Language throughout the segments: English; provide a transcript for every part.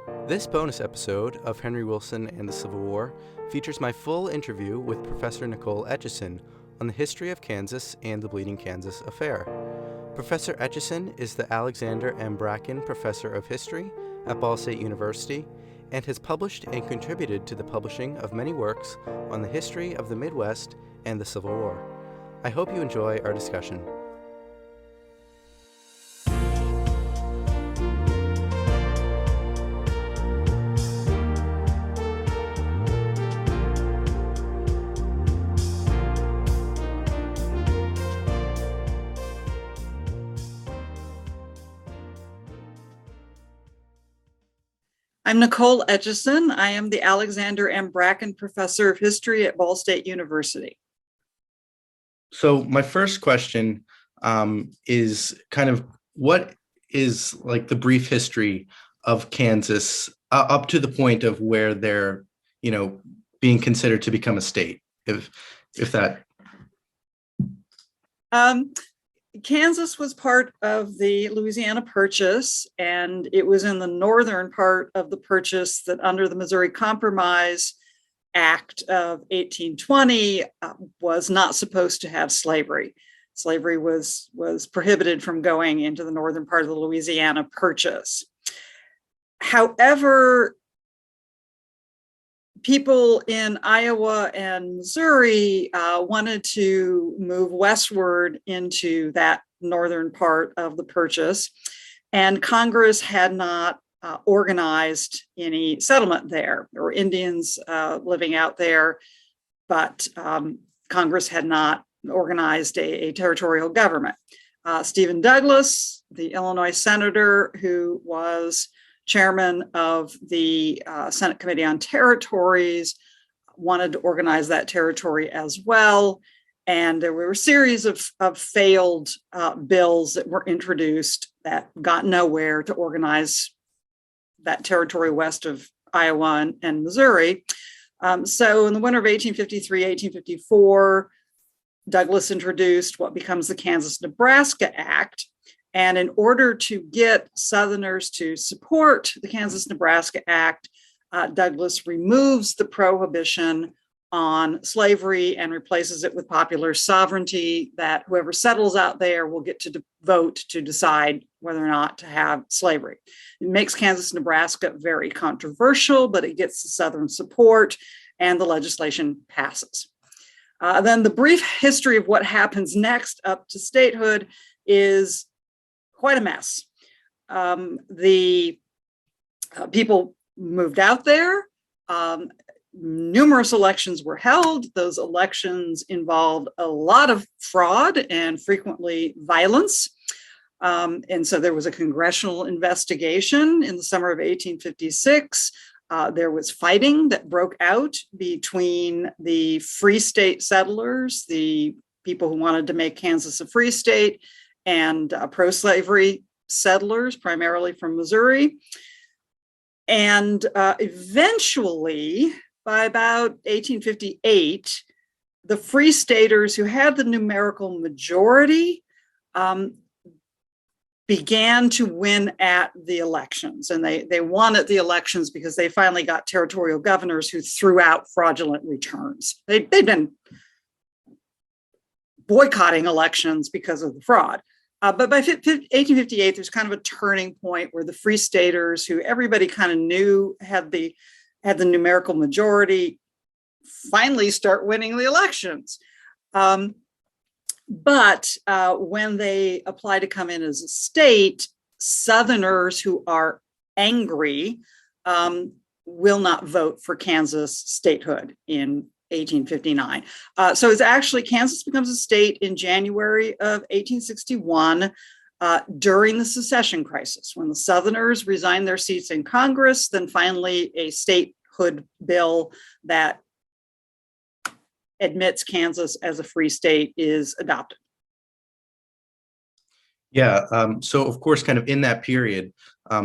This bonus episode of Henry Wilson and the Civil War features my full interview with Professor Nicole Etcheson on the history of Kansas and the Bleeding Kansas Affair. Professor Etcheson is the Alexander M. Bracken Professor of History at Ball State University and has published and contributed to the publishing of many works on the history of the Midwest and the Civil War. I hope you enjoy our discussion. I'm Nicole Etcheson. I am the Alexander M. Bracken Professor of History at Ball State University. So my first question is kind of what is like the brief history of Kansas up to the point of where they're, being considered to become a state, if that. Kansas was part of the Louisiana Purchase, and it was in the northern part of the Purchase that under the Missouri Compromise Act of 1820 was not supposed to have slavery. Slavery was prohibited from going into the northern part of the Louisiana Purchase. However, people in Iowa and Missouri wanted to move westward into that northern part of the Purchase, and Congress had not organized any settlement there. There were Indians living out there, but Congress had not organized a territorial government. Stephen Douglas, the Illinois senator who was chairman of the Senate Committee on Territories, wanted to organize that territory as well. And there were a series of failed bills that were introduced that got nowhere to organize that territory west of Iowa and Missouri. So in the winter of 1853, 1854, Douglas introduced what becomes the Kansas-Nebraska Act. And in order to get Southerners to support the Kansas-Nebraska Act, Douglas removes the prohibition on slavery and replaces it with popular sovereignty, that whoever settles out there will get to vote to decide whether or not to have slavery. It makes Kansas-Nebraska very controversial, but it gets the Southern support and the legislation passes. Then the brief history of what happens next up to statehood is quite a mess. The people moved out there. Numerous elections were held. Those elections involved a lot of fraud and frequently violence. And so there was a congressional investigation in the summer of 1856. There was fighting that broke out between the free state settlers, the people who wanted to make Kansas a free state, and pro-slavery settlers, primarily from Missouri. And eventually, by about 1858, the free staters who had the numerical majority began to win at the elections. And they won at the elections because they finally got territorial governors who threw out fraudulent returns. They'd been boycotting elections because of the fraud. But by 1858, there's kind of a turning point where the free staters, who everybody kind of knew had the numerical majority, finally start winning the elections. But when they apply to come in as a state, Southerners who are angry will not vote for Kansas statehood in 1859. So it's actually, Kansas becomes a state in January of 1861 during the secession crisis, when the Southerners resign their seats in Congress. Then finally a statehood bill that admits Kansas as a free state is adopted. Yeah. So of course, kind of in that period,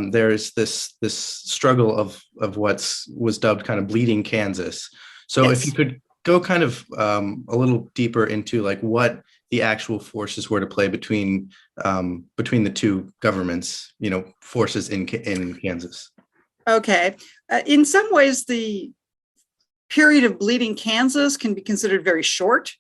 there's this struggle of was dubbed kind of bleeding Kansas. So Yes. If you could go kind of a little deeper into like what the actual forces were to play between the two governments, forces in Kansas. Okay. In some ways, the period of Bleeding Kansas can be considered very short.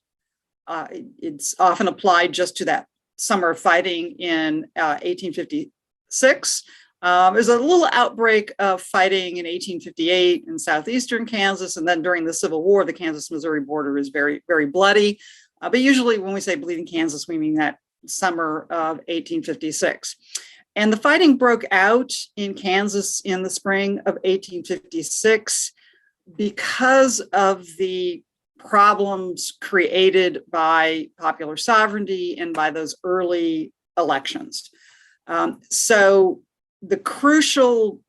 It's often applied just to that summer of fighting in 1856. There's a little outbreak of fighting in 1858 in southeastern Kansas, and then during the Civil War, the Kansas-Missouri border is very, very bloody. But usually when we say Bleeding Kansas, we mean that summer of 1856. And the fighting broke out in Kansas in the spring of 1856 because of the problems created by popular sovereignty and by those early elections. So the crucial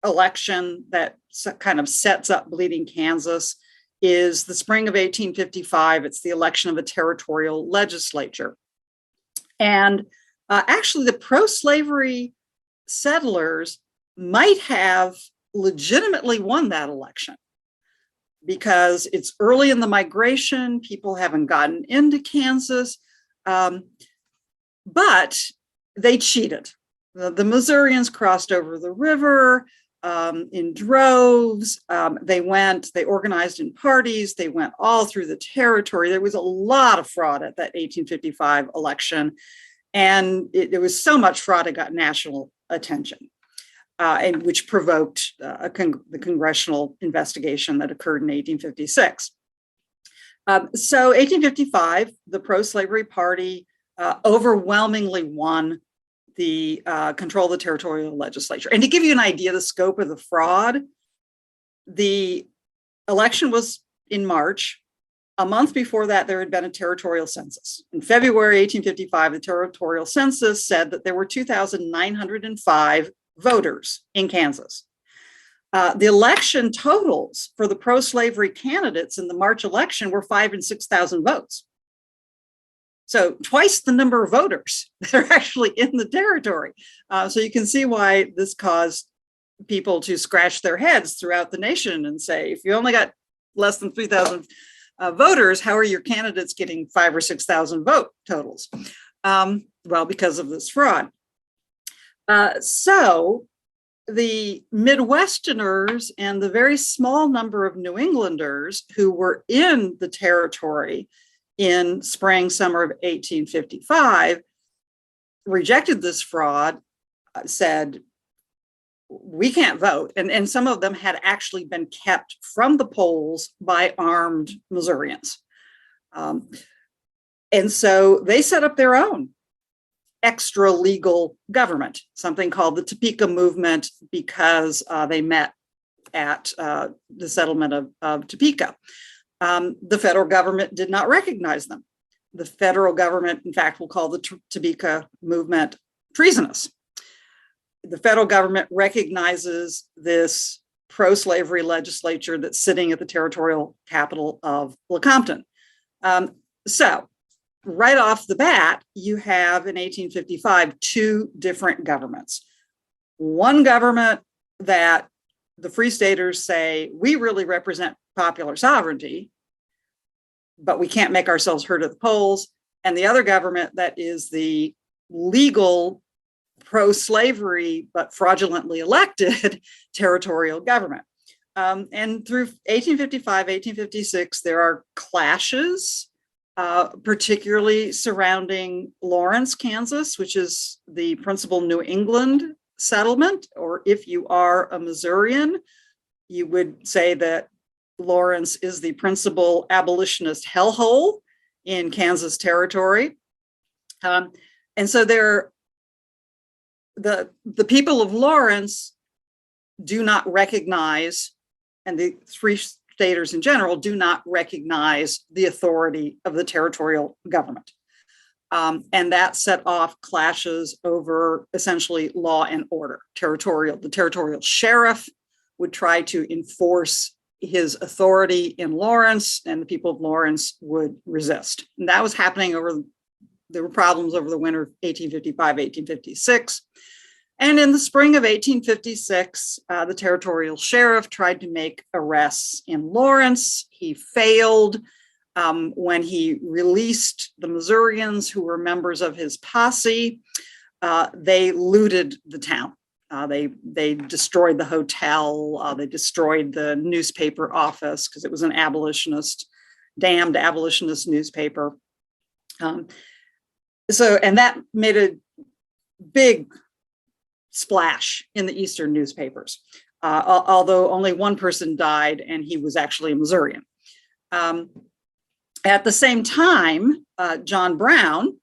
election that kind of sets up Bleeding Kansas is the spring of 1855. It's the election of a territorial legislature. And actually, the pro-slavery settlers might have legitimately won that election because it's early in the migration. People haven't gotten into Kansas, but they cheated. The Missourians crossed over the river in droves. They organized in parties. They went all through the territory. There was a lot of fraud at that 1855 election. And there was so much fraud, it got national attention, and which provoked the congressional investigation that occurred in 1856. So 1855, the pro-slavery party overwhelmingly won the control of the territorial legislature. And to give you an idea of the scope of the fraud, the election was in March. A month before that, there had been a territorial census. In February 1855, the territorial census said that there were 2,905 voters in Kansas. The election totals for the pro-slavery candidates in the March election were 5,000 and 6,000 votes. So twice the number of voters that are actually in the territory. So you can see why this caused people to scratch their heads throughout the nation and say, if you only got less than 3,000 voters, how are your candidates getting 5,000 or 6,000 vote totals? Well, because of this fraud. So the Midwesterners and the very small number of New Englanders who were in the territory in spring, summer of 1855 rejected this fraud, said, we can't vote. And some of them had actually been kept from the polls by armed Missourians. And so they set up their own extra legal government, something called the Topeka Movement, because they met at the settlement of Topeka. The federal government did not recognize them. The federal government, in fact, will call the Topeka Movement treasonous. The federal government recognizes this pro-slavery legislature that's sitting at the territorial capital of Lecompton. So right off the bat, you have in 1855, two different governments. One government that the Free Staters say, we really represent popular sovereignty, but we can't make ourselves heard at the polls. And the other government that is the legal pro-slavery, but fraudulently elected territorial government. And through 1855, 1856, there are clashes, particularly surrounding Lawrence, Kansas, which is the principal New England settlement. Or if you are a Missourian, you would say that Lawrence is the principal abolitionist hellhole in Kansas territory. And so the people of Lawrence do not recognize, and the Free Staters in general do not recognize the authority of the territorial government. And that set off clashes over essentially law and order. The territorial sheriff would try to enforce his authority in Lawrence, and the people of Lawrence would resist. And that was happening there were problems over the winter of 1855, 1856. And in the spring of 1856, the territorial sheriff tried to make arrests in Lawrence. He failed. When he released the Missourians who were members of his posse, they looted the town. They destroyed the hotel. They destroyed the newspaper office because it was an damned abolitionist newspaper. And that made a big splash in the Eastern newspapers, although only one person died, and he was actually a Missourian. At the same time, John Brown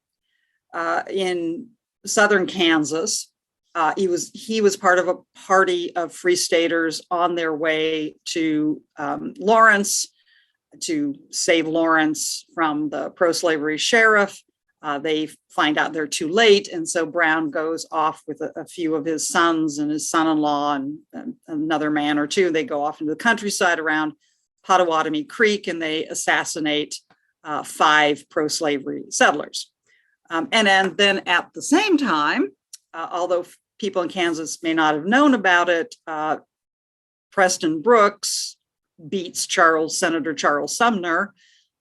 in southern Kansas, he was part of a party of free staters on their way to Lawrence to save Lawrence from the pro-slavery sheriff. They find out they're too late, and so Brown goes off with a few of his sons and his son-in-law and another man or two. They go off into the countryside around Pottawatomie Creek, and they assassinate 5 pro-slavery settlers. And then at the same time, although people in Kansas may not have known about it, Preston Brooks beats Senator Charles Sumner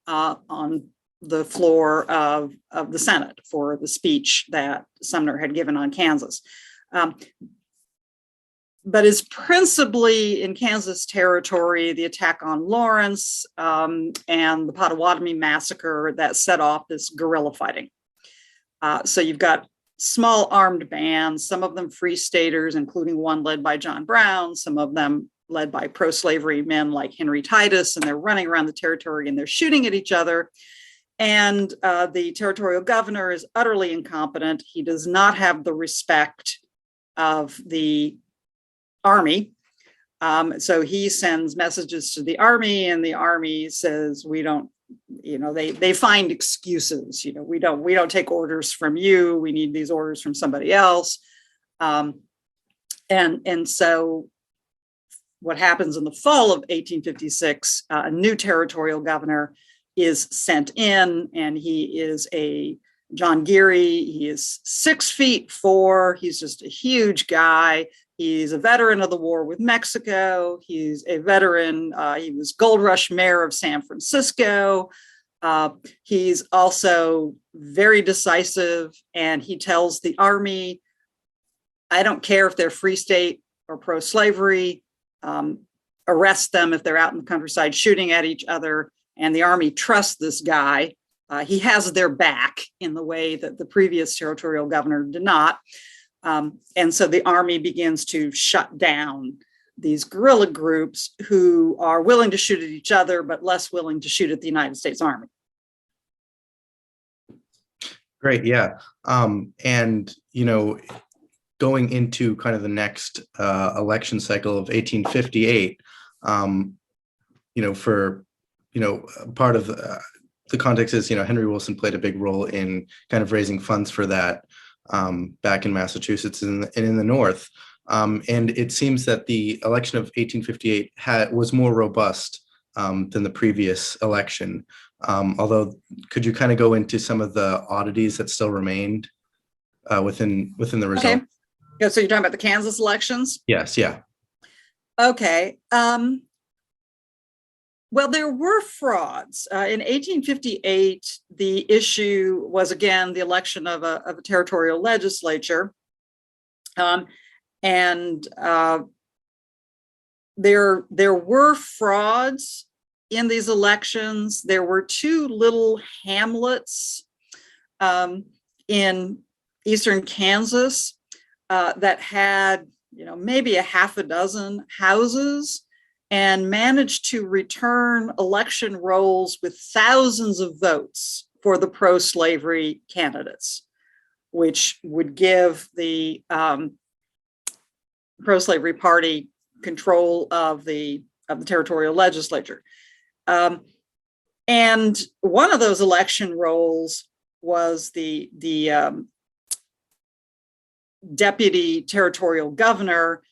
on the floor of the Senate for the speech that Sumner had given on Kansas. But it's principally in Kansas territory, the attack on Lawrence and the Pottawatomie massacre that set off this guerrilla fighting. So you've got small armed bands, some of them free staters, including one led by John Brown, some of them led by pro-slavery men like Henry Titus, and they're running around the territory and they're shooting at each other. And the territorial governor is utterly incompetent. He does not have the respect of the army. So he sends messages to the army, and the army says, we don't, they find excuses. We don't take orders from you. We need these orders from somebody else. And so what happens in the fall of 1856, a new territorial governor is sent in, and he is John Geary. He is 6'4". He's just a huge guy. He's a veteran of the war with Mexico. He's a veteran. He was Gold Rush mayor of San Francisco. He's also very decisive, and he tells the army, I don't care if they're free state or pro-slavery, arrest them if they're out in the countryside shooting at each other. And the army trusts this guy. He has their back in the way that the previous territorial governor did not. And so the army begins to shut down these guerrilla groups who are willing to shoot at each other, but less willing to shoot at the United States Army. Great, yeah. And, going into kind of the next election cycle of 1858, part of the context is, Henry Wilson played a big role in kind of raising funds for that back in Massachusetts and in the North. And it seems that the election of 1858 was more robust than the previous election. Although, could you kind of go into some of the oddities that still remained within the result? Okay. Yeah, so you're talking about the Kansas elections? Yes, yeah. Okay. Well, there were frauds. In 1858, the issue was, again, the election of a territorial legislature. And there were frauds in these elections. There were 2 little hamlets in eastern Kansas that had, maybe a half a dozen houses, and managed to return election rolls with thousands of votes for the pro-slavery candidates, which would give the pro-slavery party control of the territorial legislature. And one of those election rolls was the deputy territorial governor.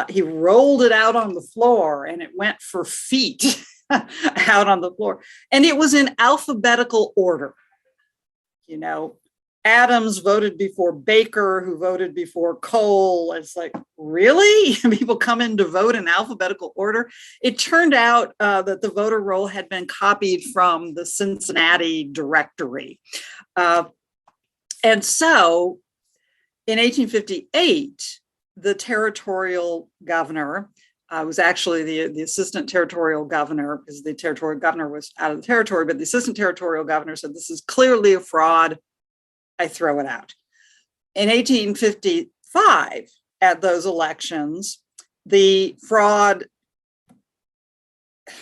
He rolled it out on the floor, and it went for feet out on the floor. And it was in alphabetical order. Adams voted before Baker, who voted before Cole. It's like, really? People come in to vote in alphabetical order? It turned out that the voter roll had been copied from the Cincinnati directory. And so in 1858, the territorial governor was actually the assistant territorial governor, because the territorial governor was out of the territory, but the assistant territorial governor said, this is clearly a fraud. I throw it out. In 1855, at those elections, the fraud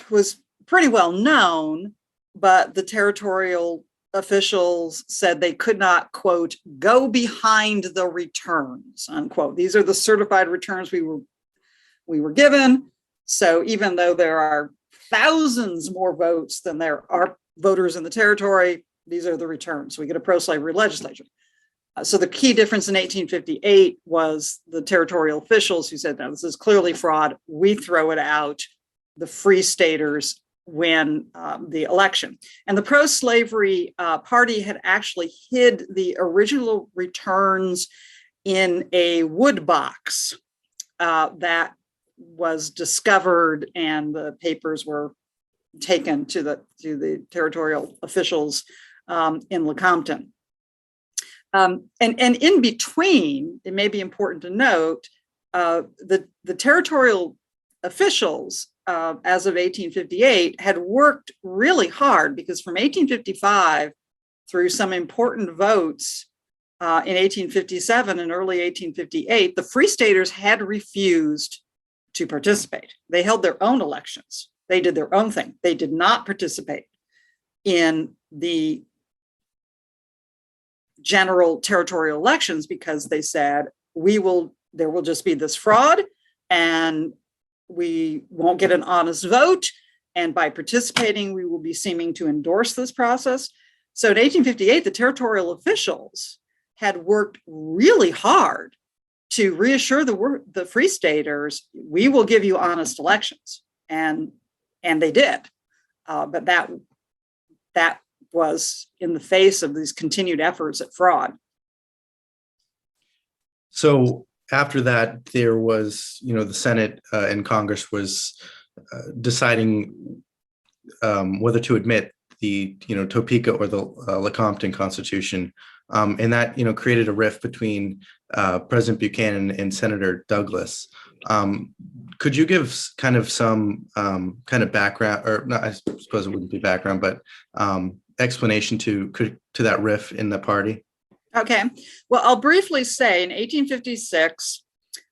was pretty well known, but the territorial officials said they could not, quote, go behind the returns, unquote. These are the certified returns we were given. So even though there are thousands more votes than there are voters in the territory, these are the returns. We get a pro-slavery legislature. So the key difference in 1858 was the territorial officials who said, no, this is clearly fraud. We throw it out. The Free Staters win the election. And the pro-slavery party had actually hid the original returns in a wood box that was discovered, and the papers were taken to the territorial officials in Lecompton. And in between, it may be important to note, the territorial officials, as of 1858, had worked really hard, because from 1855 through some important votes in 1857 and early 1858, the Free Staters had refused to participate. They held their own elections. They did their own thing. They did not participate in the general territorial elections, because they said, there will just be this fraud, and we won't get an honest vote. And by participating, we will be seeming to endorse this process. So in 1858, the territorial officials had worked really hard to reassure the Free Staters, we will give you honest elections. And they did. But that was in the face of these continued efforts at fraud. So after that, there was, the Senate and Congress was deciding whether to admit the, Topeka or the Lecompton Constitution. And that, created a rift between President Buchanan and Senator Douglas. Could you give kind of some kind of background, or not, I suppose it wouldn't be background, but explanation to that rift in the party? Okay. Well, I'll briefly say in 1856,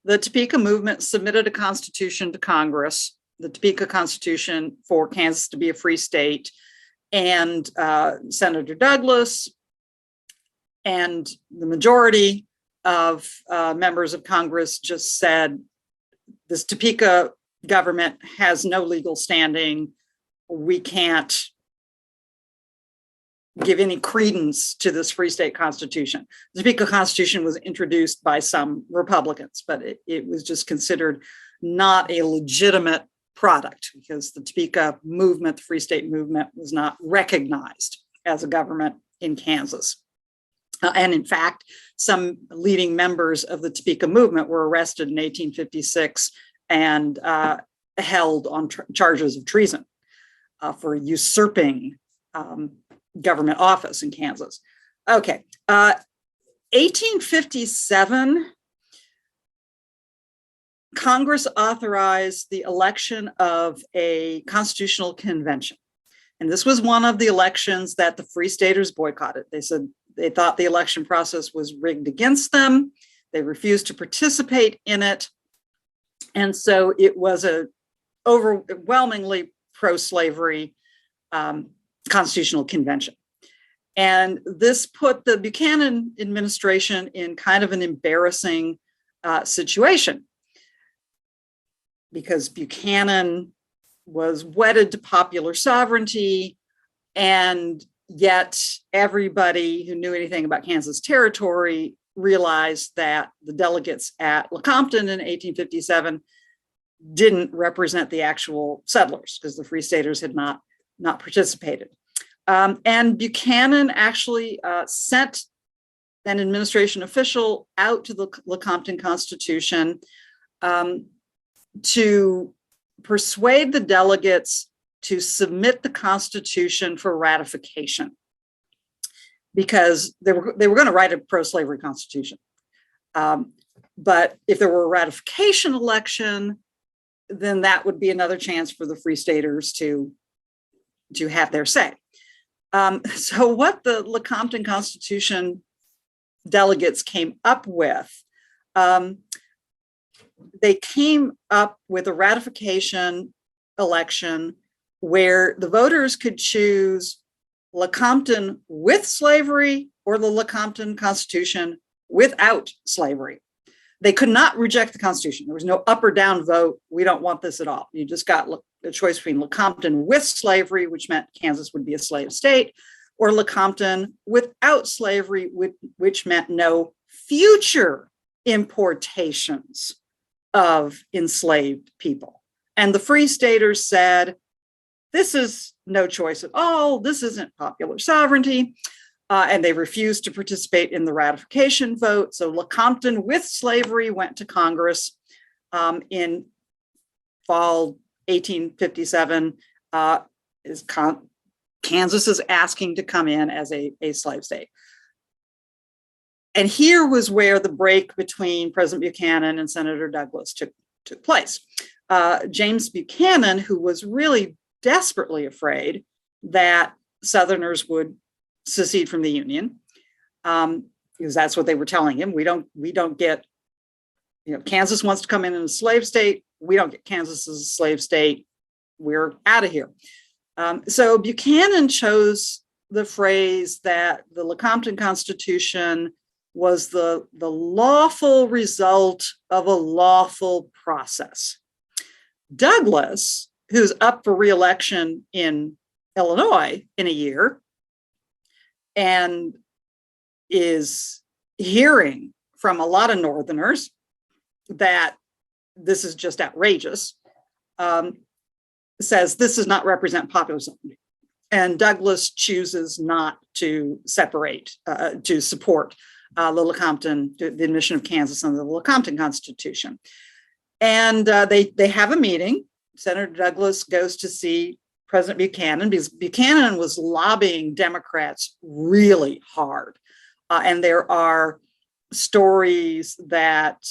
the Topeka movement submitted a constitution to Congress, the Topeka Constitution for Kansas to be a free state. And Senator Douglas and the majority of members of Congress just said, this Topeka government has no legal standing. We can't give any credence to this free state constitution. The Topeka Constitution was introduced by some Republicans, but it was just considered not a legitimate product, because the Topeka movement, the free state movement, was not recognized as a government in Kansas. And in fact, some leading members of the Topeka movement were arrested in 1856 and held on charges of treason for usurping government office in Kansas. Okay, 1857, Congress authorized the election of a constitutional convention. And this was one of the elections that the Free Staters boycotted. They said they thought the election process was rigged against them. They refused to participate in it. And so it was a overwhelmingly pro-slavery constitutional convention. And this put the Buchanan administration in kind of an embarrassing situation, because Buchanan was wedded to popular sovereignty, and yet everybody who knew anything about Kansas Territory realized that the delegates at Lecompton in 1857 didn't represent the actual settlers, because the Free Staters had not participated. And Buchanan actually sent an administration official out to the Lecompton Constitution to persuade the delegates to submit the Constitution for ratification, because they were going to write a pro-slavery constitution. But if there were a ratification election, then that would be another chance for the Free Staters to have their say. So what the Lecompton Constitution delegates came up with, they came up with a ratification election where the voters could choose Lecompton with slavery or the Lecompton Constitution without slavery. They could not reject the Constitution. There was no up or down vote. We don't want this at all. You just got a choice between Lecompton with slavery, which meant Kansas would be a slave state, or Lecompton without slavery, which meant no future importations of enslaved people. And the Free Staters said, this is no choice at all. This isn't popular sovereignty. And they refused to participate in the ratification vote. So Lecompton with slavery went to Congress in fall 1857. Kansas is asking to come in as a slave state. And here was where the break between President Buchanan and Senator Douglas took place. James Buchanan, who was really desperately afraid that Southerners would secede from the Union, because that's what they were telling him. We don't get, Kansas wants to come in a slave state. We don't get Kansas as a slave state. We're out of here. So Buchanan chose the phrase that the Lecompton Constitution was the lawful result of a lawful process. Douglas, who's up for re-election in Illinois in a year, and is hearing from a lot of Northerners that this is just outrageous, says this does not represent popular sovereignty. And Douglas chooses not to separate, to support the admission of Kansas under the Lecompton Constitution. And they have a meeting. Senator Douglas goes to see President Buchanan because Buchanan was lobbying Democrats really hard. And there are stories that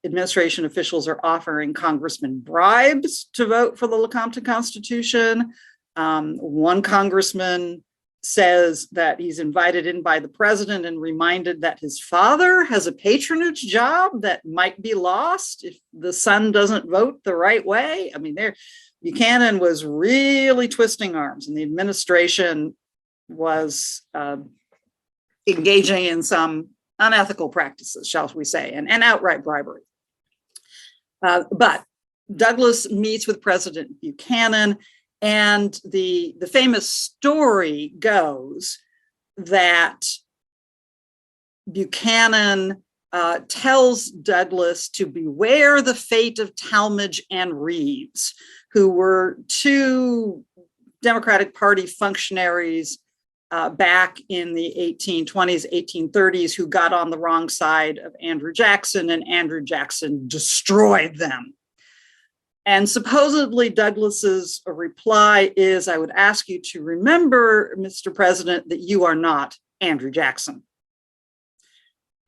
administration officials are offering congressmen bribes to vote for the Lecompton Constitution. One congressman says that he's invited in by the president and reminded that his father has a patronage job that might be lost if the son doesn't vote the right way. I mean, Buchanan was really twisting arms, and the administration was engaging in some unethical practices, shall we say, and outright bribery. But Douglas meets with President Buchanan, and the famous story goes that Buchanan tells Douglas to beware the fate of Talmadge and Reeves, who were two Democratic Party functionaries back in the 1820s, 1830s, who got on the wrong side of Andrew Jackson, and Andrew Jackson destroyed them. And supposedly Douglas's reply is, I would ask you to remember, Mr. President, that you are not Andrew Jackson.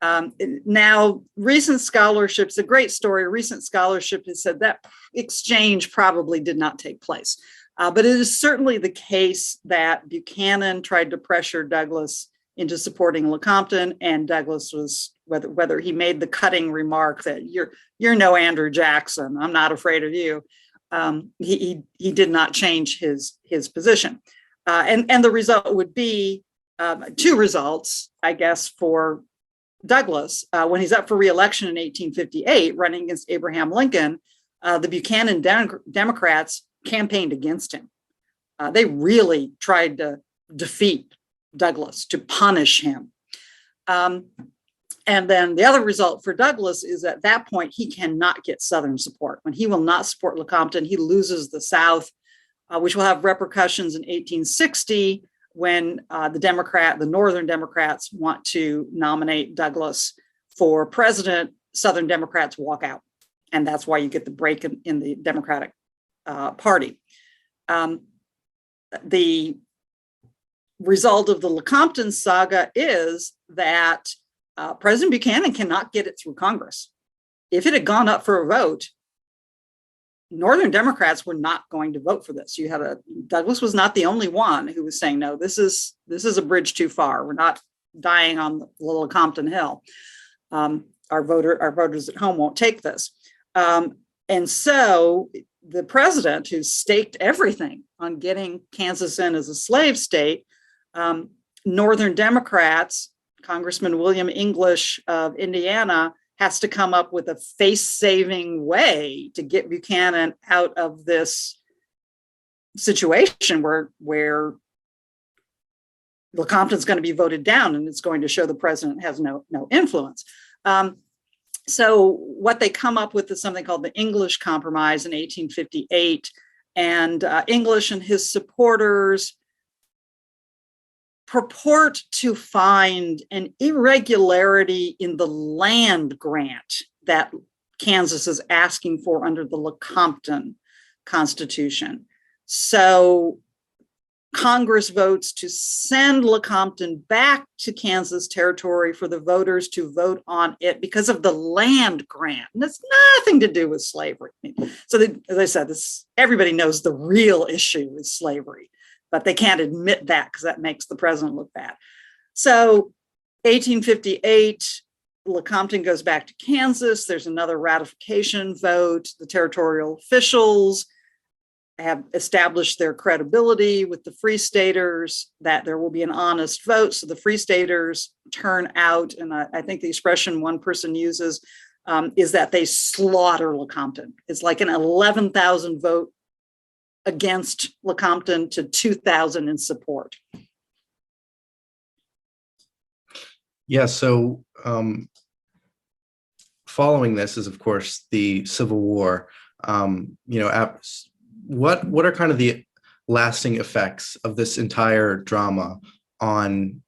Now, recent scholarship, it's a great story. Recent scholarship has said that exchange probably did not take place. But it is certainly the case that Buchanan tried to pressure Douglas into supporting Lecompton, and Douglas was, whether he made the cutting remark that you're no Andrew Jackson, I'm not afraid of you, he did not change his position. And the result would be two results, I guess, for Douglas. When he's up for re-election in 1858, running against Abraham Lincoln, the Buchanan Democrats campaigned against him. They really tried to defeat Douglas, to punish him. And then the other result for Douglas is at that point, he cannot get Southern support. When he will not support Lecompton, he loses the South, which will have repercussions in 1860 when the Northern Democrats want to nominate Douglas for president. Southern Democrats walk out. And that's why you get the break in the Democratic Party. The result of the Lecompton saga is that President Buchanan cannot get it through Congress. if it had gone up for a vote, Northern Democrats were not going to vote for this. Douglas was not the only one who was saying, no, this is a bridge too far. We're not dying on the little Compton Hill. Our voters at home won't take this. And so the president, who staked everything on getting Kansas in as a slave state, Northern Democrats, Congressman William English of Indiana, has to come up with a face-saving way to get Buchanan out of this situation where Lecompton's going to be voted down, and it's going to show the president has no influence. So what they come up with is something called the English Compromise in 1858, and English and his supporters purport to find an irregularity in the land grant that Kansas is asking for under the Lecompton Constitution. So Congress votes to send Lecompton back to Kansas territory for the voters to vote on it because of the land grant. And it's nothing to do with slavery. So as I said, everybody knows the real issue is slavery, but they can't admit that because that makes the president look bad. So 1858, Lecompton goes back to Kansas. There's another ratification vote. The territorial officials have established their credibility with the Free Staters, that there will be an honest vote. So the Free Staters turn out, and I think the expression one person uses is that they slaughter Lecompton. It's like an 11,000 vote against Lecompton to 2,000 in support. Yeah, so following this is, of course, the Civil War. What are kind of the lasting effects of this entire drama on,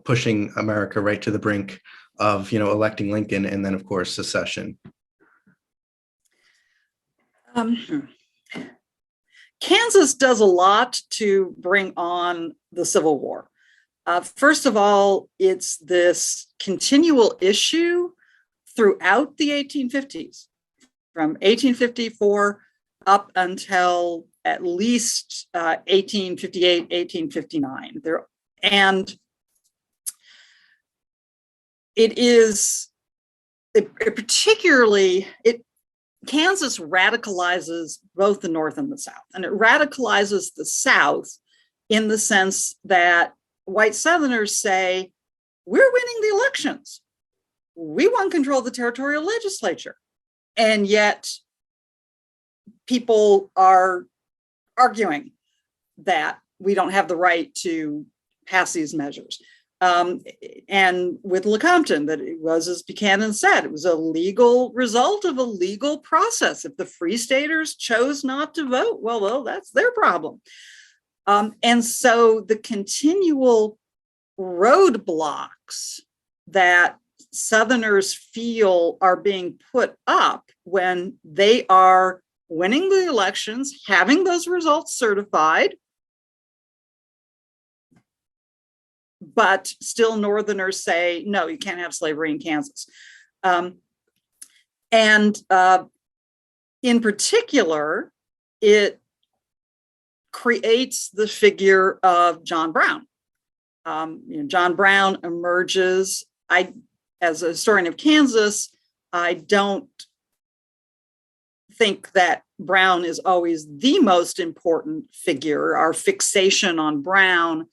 pushing America right to the brink of, electing Lincoln, and then, of course, secession? Kansas does a lot to bring on the Civil War. First of all, it's this continual issue throughout the 1850s, from 1854 up until at least 1858, 1859. And Kansas radicalizes both the North and the South. And it radicalizes the South in the sense that white Southerners say, we're winning the elections. We want control of the territorial legislature. And yet people are arguing that we don't have the right to pass these measures. And with Lecompton, that it was, as Buchanan said, it was a legal result of a legal process. If the Free Staters chose not to vote, well, that's their problem. And so the continual roadblocks that Southerners feel are being put up when they are winning the elections, having those results certified, but still Northerners say, no, you can't have slavery in Kansas. And in particular, it creates the figure of John Brown. John Brown emerges. As a historian of Kansas, I don't think that Brown is always the most important figure. Our fixation on Brown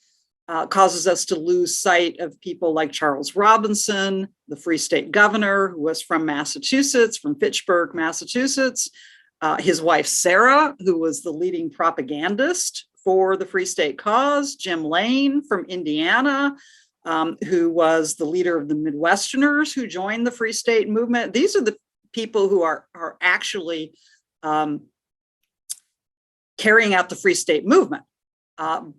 causes us to lose sight of people like Charles Robinson, the Free State governor, who was from Massachusetts, from Fitchburg, Massachusetts. His wife, Sarah, who was the leading propagandist for the Free State cause. Jim Lane from Indiana, who was the leader of the Midwesterners who joined the Free State movement. These are the people who are actually carrying out the Free State movement.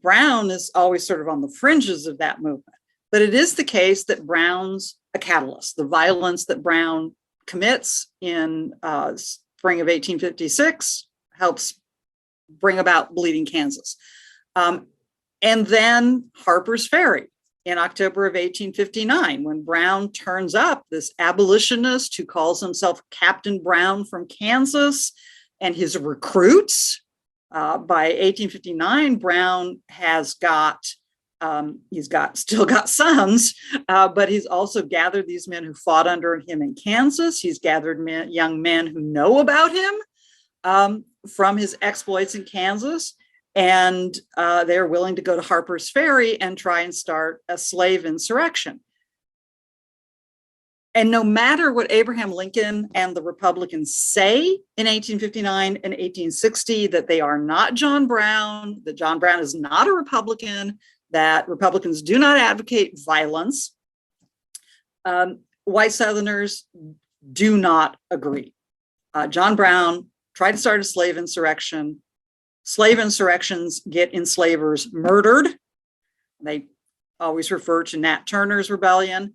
Brown is always sort of on the fringes of that movement, but it is the case that Brown's a catalyst. The violence that Brown commits in spring of 1856 helps bring about Bleeding Kansas. And then Harper's Ferry. in October of 1859, when Brown turns up, this abolitionist who calls himself Captain Brown from Kansas, and his recruits. By 1859, Brown has still got sons, but he's also gathered these men who fought under him in Kansas. He's gathered young men who know about him from his exploits in Kansas. And they're willing to go to Harper's Ferry and try and start a slave insurrection. And no matter what Abraham Lincoln and the Republicans say in 1859 and 1860, that they are not John Brown, that John Brown is not a Republican, that Republicans do not advocate violence, white Southerners do not agree. John Brown tried to start a slave insurrection. Slave insurrections get enslavers murdered. They always refer to Nat Turner's rebellion.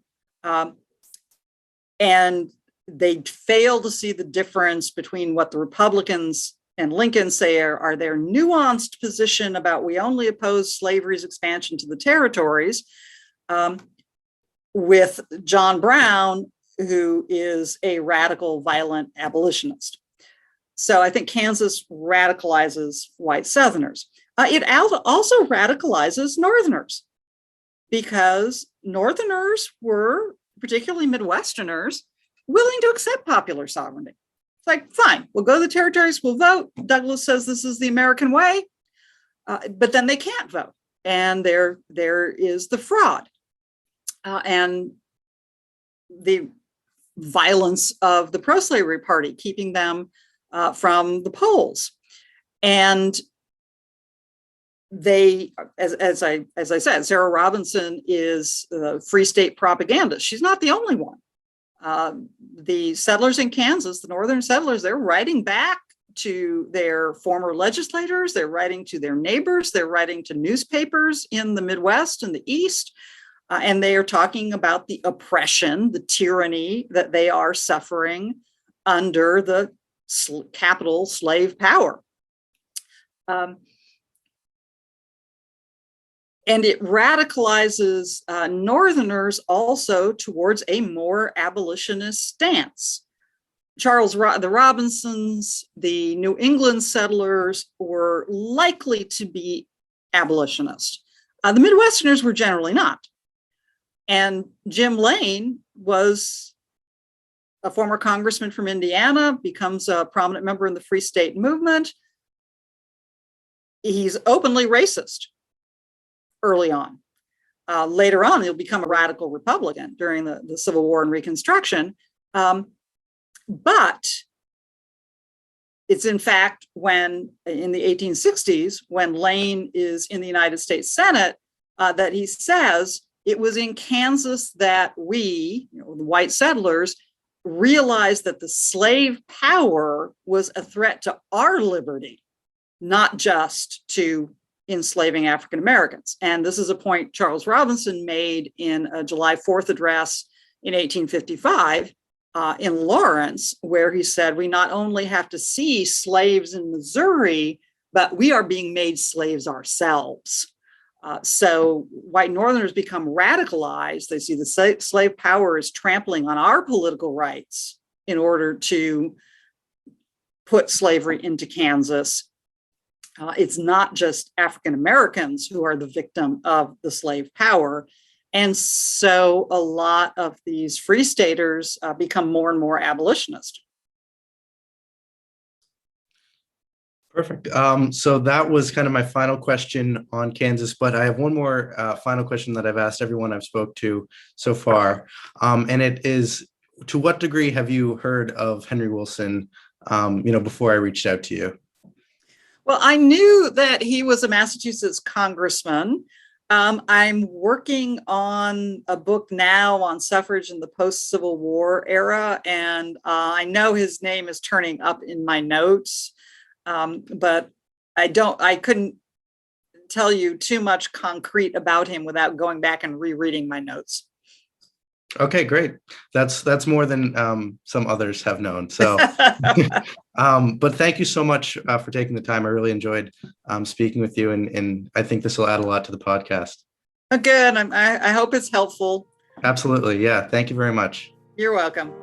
And they fail to see the difference between what the Republicans and Lincoln say are their nuanced position about we only oppose slavery's expansion to the territories, with John Brown, who is a radical, violent abolitionist. So I think Kansas radicalizes white Southerners. It also radicalizes Northerners, because Northerners were, particularly Midwesterners, willing to accept popular sovereignty. It's like, fine, we'll go to the territories, we'll vote. Douglas says this is the American way, but then they can't vote. And there is the fraud and the violence of the pro-slavery party, keeping them from the polls. And they, as I said, Sarah Robinson is the Free State propagandist. She's not the only one. The settlers in Kansas, the northern settlers, they're writing back to their former legislators, they're writing to their neighbors, they're writing to newspapers in the Midwest and the East, and they are talking about the oppression, the tyranny that they are suffering under the capital slave power. And it radicalizes Northerners also towards a more abolitionist stance. The Robinsons, the New England settlers were likely to be abolitionists. The Midwesterners were generally not. And Jim Lane was a former congressman from Indiana, becomes a prominent member in the Free State movement. He's openly racist early on. Later on, he'll become a radical Republican during the Civil War and Reconstruction. But it's in fact when, in the 1860s, when Lane is in the United States Senate, that he says, it was in Kansas that we, the white settlers, realized that the slave power was a threat to our liberty, not just to enslaving African Americans. And this is a point Charles Robinson made in a July 4th address in 1855 in Lawrence, where he said, we not only have to see slaves in Missouri, but we are being made slaves ourselves. So white Northerners become radicalized. They see the slave power is trampling on our political rights in order to put slavery into Kansas. It's not just African Americans who are the victim of the slave power. And so a lot of these free staters become more and more abolitionist. Perfect. So that was kind of my final question on Kansas, but I have one more final question that I've asked everyone I've spoke to so far. And it is, to what degree have you heard of Henry Wilson, before I reached out to you? Well, I knew that he was a Massachusetts congressman. I'm working on a book now on suffrage in the post-Civil War era, and I know his name is turning up in my notes, but I couldn't tell you too much concrete about him without going back and rereading my notes. Okay, great. That's more than some others have known. So, but thank you so much for taking the time. I really enjoyed speaking with you, and I think this will add a lot to the podcast. Oh, good. I hope it's helpful. Absolutely. Yeah. Thank you very much. You're welcome.